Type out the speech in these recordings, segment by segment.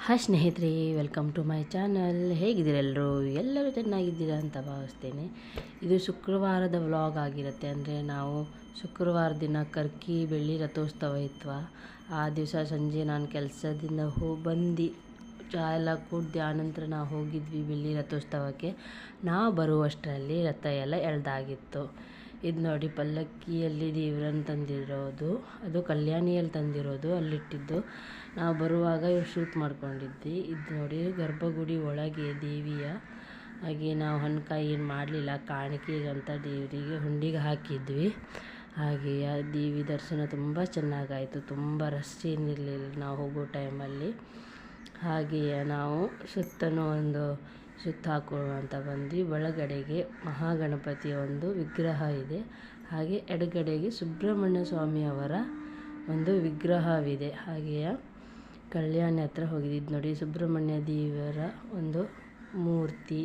Hi ಸ್ನೇಹಿತರೆ, welcome to my channel. ಹೇಗಿದ್ದೀರ ಎಲ್ಲರೂ ಚೆನ್ನಾಗಿದ್ದೀರಾ ಅಂತ ಭಾವಿಸ್ತೇನೆ. ಇದು ಶುಕ್ರವಾರದ ವ್ಲಾಗ್ ಆಗಿರುತ್ತೆ. ಅಂದರೆ ನಾವು ಶುಕ್ರವಾರ ದಿನ ಕರ್ಕಿ ಬೆಳ್ಳಿ ರಥೋತ್ಸವ ಇತ್ವ. ಆ ದಿವಸ ಸಂಜೆ ನಾನು ಕೆಲಸದಿಂದ ಬಂದು ಚಹಾ ಎಲ್ಲ ಕುಡ್ದು ಆನಂತರ ನಾವು ಹೋಗಿದ್ವಿ ಬೆಳ್ಳಿ ರಥೋತ್ಸವಕ್ಕೆ. ನಾವು ಬರುವಷ್ಟರಲ್ಲಿ ರಥ ಎಲ್ಲ ಎಳ್ದಾಗಿತ್ತು. ಇದು ನೋಡಿ, ಪಲ್ಲಕ್ಕಿಯಲ್ಲಿ ದೇವರನ್ನು ತಂದಿರೋದು, ಅದು ಕಲ್ಯಾಣಿಯಲ್ಲಿ ತಂದಿರೋದು, ಅಲ್ಲಿಟ್ಟಿದ್ದು. ನಾವು ಬರುವಾಗ ಶೂಟ್ ಮಾಡ್ಕೊಂಡಿದ್ವಿ. ಇದು ನೋಡಿ, ಗರ್ಭಗುಡಿ ಒಳಗೆ ದೇವಿಯ. ಹಾಗೆ ನಾವು ಹಣ್ಣುಕಾಯಿ ಏನು ಮಾಡಲಿಲ್ಲ, ಕಾಣಿಕೆಗೆ ಅಂತ ದೇವರಿಗೆ ಹುಂಡಿಗೆ ಹಾಕಿದ್ವಿ. ಹಾಗೆಯೇ ದೇವಿ ದರ್ಶನ ತುಂಬ ಚೆನ್ನಾಗಾಯಿತು. ತುಂಬ ರಶ್ ಏನಿರಲಿಲ್ಲ ನಾವು ಹೋಗೋ ಟೈಮಲ್ಲಿ. ಹಾಗೆಯೇ ನಾವು ಸುತ್ತಲೂ ಒಂದು ಸುತ್ತ ಹಾಕೋಣ ಅಂತ ಬಂದ್ವಿ. ಒಳಗಡೆಗೆ ಮಹಾಗಣಪತಿಯ ಒಂದು ವಿಗ್ರಹ ಇದೆ. ಹಾಗೆ ಎಡಗಡೆಗೆ ಸುಬ್ರಹ್ಮಣ್ಯ ಸ್ವಾಮಿಯವರ ಒಂದು ವಿಗ್ರಹವಿದೆ. ಹಾಗೆಯೇ ಕಲ್ಯಾಣಿ ಹತ್ರ ಹೋಗಿದ್ದು ನೋಡಿ, ಸುಬ್ರಹ್ಮಣ್ಯ ದೇವರ ಒಂದು ಮೂರ್ತಿ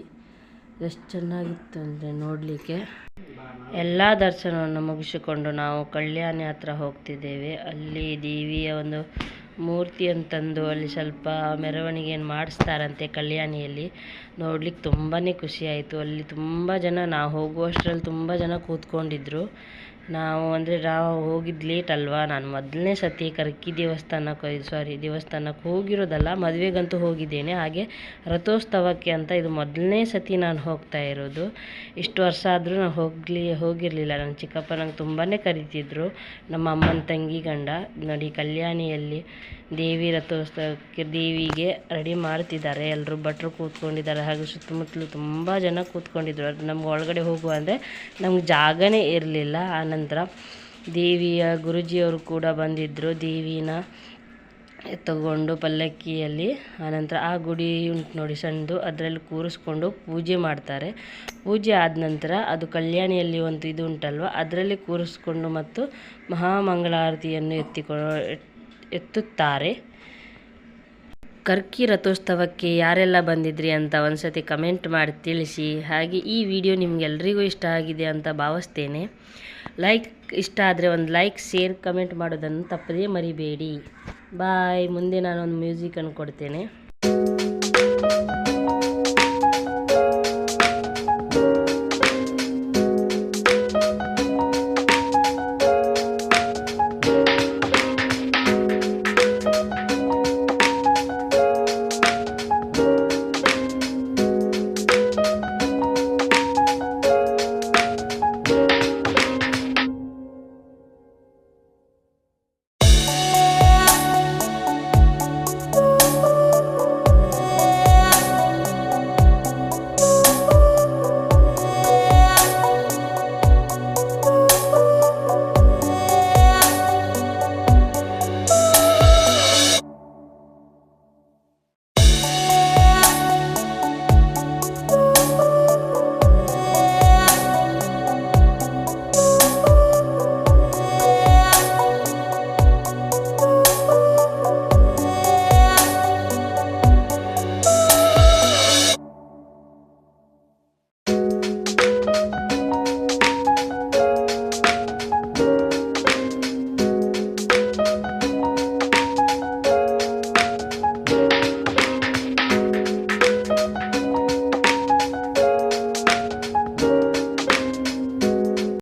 ಎಷ್ಟು ಚೆನ್ನಾಗಿತ್ತು ಅಂದರೆ ನೋಡಲಿಕ್ಕೆ. ಎಲ್ಲ ದರ್ಶನವನ್ನು ಮುಗಿಸಿಕೊಂಡು ನಾವು ಕಲ್ಯಾಣಿ ಹತ್ರ ಹೋಗ್ತಿದ್ದೇವೆ. ಅಲ್ಲಿ ದೇವಿಯ ಒಂದು ಮೂರ್ತಿಯನ್ನು ತಂದು ಅಲ್ಲಿ ಸ್ವಲ್ಪ ಮೆರವಣಿಗೆಯನ್ನು ಮಾಡಿಸ್ತಾರಂತೆ ಕಲ್ಯಾಣಿಯಲ್ಲಿ. ನೋಡ್ಲಿಕ್ಕೆ ತುಂಬಾ ಖುಷಿಯಾಯಿತು. ಅಲ್ಲಿ ತುಂಬ ಜನ, ನಾವು ಹೋಗುವಷ್ಟರಲ್ಲಿ ತುಂಬ ಜನ ಕೂತ್ಕೊಂಡಿದ್ರು. ನಾವು ಹೋಗಿದ್ದು ಲೇಟ್ ಅಲ್ವಾ. ನಾನು ಮೊದಲನೇ ಸತಿ ಕರ್ಕಿ ದೇವಸ್ಥಾನಕ್ಕೆ ಹೋಗಿರೋದಲ್ಲ, ಮದುವೆಗಂತೂ ಹೋಗಿದ್ದೇನೆ. ಹಾಗೆ ರಥೋತ್ಸವಕ್ಕೆ ಅಂತ ಇದು ಮೊದಲನೇ ಸತಿ ನಾನು ಹೋಗ್ತಾ ಇರೋದು. ಇಷ್ಟು ವರ್ಷ ಆದರೂ ನಾನು ಹೋಗಿರಲಿಲ್ಲ. ನನ್ನ ಚಿಕ್ಕಪ್ಪ ನಂಗೆ ತುಂಬಾ ಕರೀತಿದ್ರು, ನಮ್ಮ ಅಮ್ಮನ ತಂಗಿ ಗಂಡ. ನೋಡಿ, ಕಲ್ಯಾಣಿಯಲ್ಲಿ ದೇವಿ ರಥೋತ್ಸವಕ್ಕೆ ದೇವಿಗೆ ರೆಡಿ ಮಾಡ್ತಿದ್ದಾರೆ. ಎಲ್ಲರೂ ಭಟ್ರು ಕೂತ್ಕೊಂಡಿದ್ದಾರೆ. ಹಾಗೆ ಸುತ್ತಮುತ್ತಲು ತುಂಬ ಜನ ಕೂತ್ಕೊಂಡಿದ್ರು. ಅದು ನಮ್ಗೆ ಒಳಗಡೆ ಹೋಗುವ ಅಂದರೆ ನಮ್ಗೆ ಜಾಗನೇ ಇರಲಿಲ್ಲ. ಆನಂತರ ದೇವಿಯ ಗುರುಜಿಯವರು ಕೂಡ ಬಂದಿದ್ದರು. ದೇವಿನ ತಗೊಂಡು ಪಲ್ಲಕ್ಕಿಯಲ್ಲಿ. ಆನಂತರ ಆ ಗುಡಿ ಉಂಟು ನೋಡಿ ಸಣ್ಣದು, ಅದರಲ್ಲಿ ಕೂರಿಸ್ಕೊಂಡು ಪೂಜೆ ಮಾಡ್ತಾರೆ. ಪೂಜೆ ಆದ ನಂತರ ಅದು ಕಲ್ಯಾಣಿಯಲ್ಲಿ ಒಂದು ಇದು ಉಂಟಲ್ವ, ಅದರಲ್ಲಿ ಕೂರಿಸ್ಕೊಂಡು ಮತ್ತು ಮಹಾಮಂಗಳಾರತಿಯನ್ನು ಎತ್ತುತ್ತಾರೆ. ಕರ್ಕಿ ರಥೋತ್ಸವಕ್ಕೆ ಯಾರೆಲ್ಲ ಬಂದಿದ್ರಿ ಅಂತ ಒಂದ್ಸತಿ ಕಮೆಂಟ್ ಮಾಡಿ ತಿಳಿಸಿ. ಹಾಗೆ ಈ ವಿಡಿಯೋ ನಿಮಗೆಲ್ರಿಗೂ ಇಷ್ಟ ಆಗಿದೆ ಅಂತ ಭಾವಿಸ್ತೇನೆ. ಇಷ್ಟ ಆದರೆ ಒಂದು ಲೈಕ್, ಶೇರ್, ಕಮೆಂಟ್ ಮಾಡೋದನ್ನು ತಪ್ಪದೇ ಮರಿಬೇಡಿ. ಬಾಯ್. ಮುಂದೆ ನಾನೊಂದು ಮ್ಯೂಸಿಕನ್ನು ಕೊಡ್ತೇನೆ.